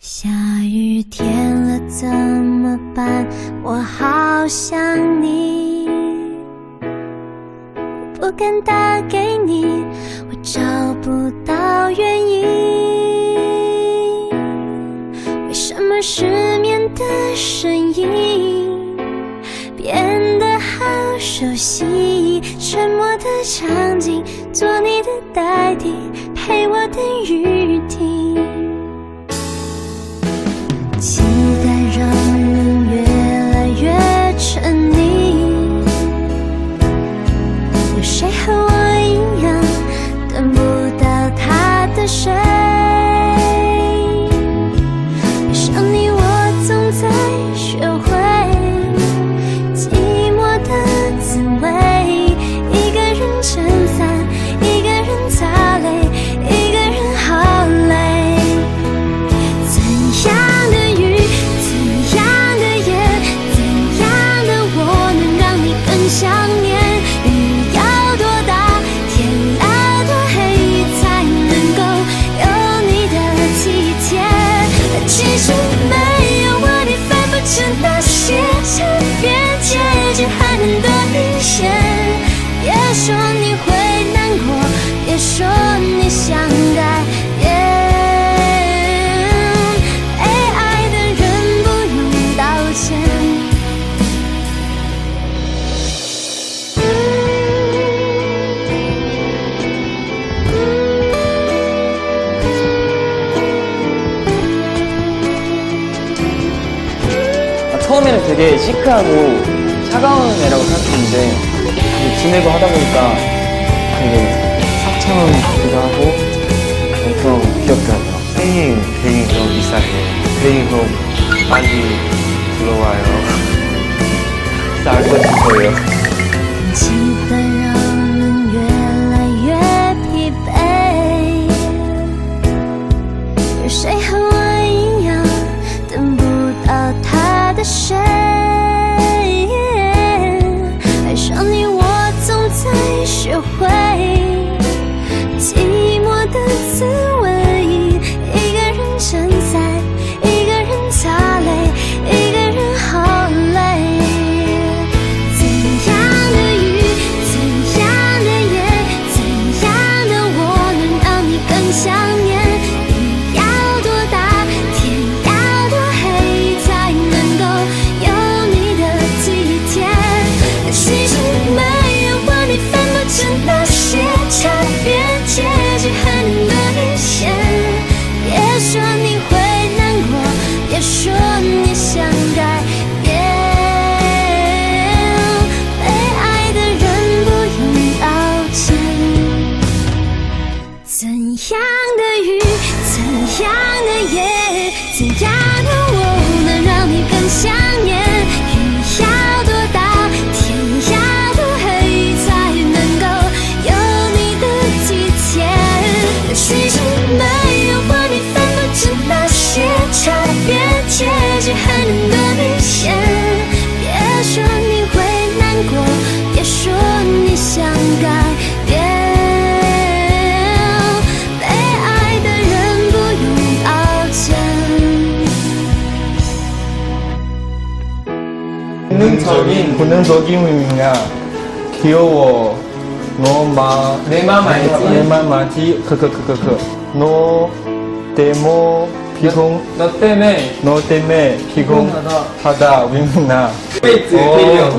下雨天了怎么办？我好想你，我不敢打给你，我找不到原因。为什么失眠的声音变得好熟悉？沉默的场景，做你的代替，陪我等雨停。期待让人越来越沉溺，有谁和我一样等不到他的谁？爱上你我总在学会寂寞的滋味，一个人撑伞，一个人擦泪，一个人好累。怎样想念，雨要多大，天要多黑，才能够有你的体贴。其实没有我，你分不清那些差别，结局还能多明显。别说你会难过，别说你想改变。被爱的人不用道歉。처음에는 되게 시크하고 차가운 애라고 생각했는데 지내고 하다 보니까 되게 삭차운 같기도 하고 엄청 귀엽더라고요. 괜히 좀 이상해. 괜히 좀 빨리 들어와요. 살고 싶어요. 期待让人越来越疲惫，有谁和我一样等不到他的谁？爱上你我总在学会寂寞的滋味，一个人撑伞，一个人擦泪，一个人好累。怎样的雨，怎样的夜，怎样的我能让你更想念？雨要多大，天要多黑，才能够有你的体贴。其实没有我，你分不清那些差别，结局还能多明显。别说你会难过，别说你想改变。被爱的人不用道歉。怎样的雨，怎样的夜，怎样的我能让你更想念？雨要多大，天要多黑，才能够有你的体贴。其实没有我，你分不清那些差别，结局还能多明显。别说你会难过，别说你想改变。被爱的人不用道歉。 본능적인 의미냐 귀여워 내 맘 알지? 내 맘 알지 너 때문에 너 때문에 피곤하다 윙나 페이트 테일러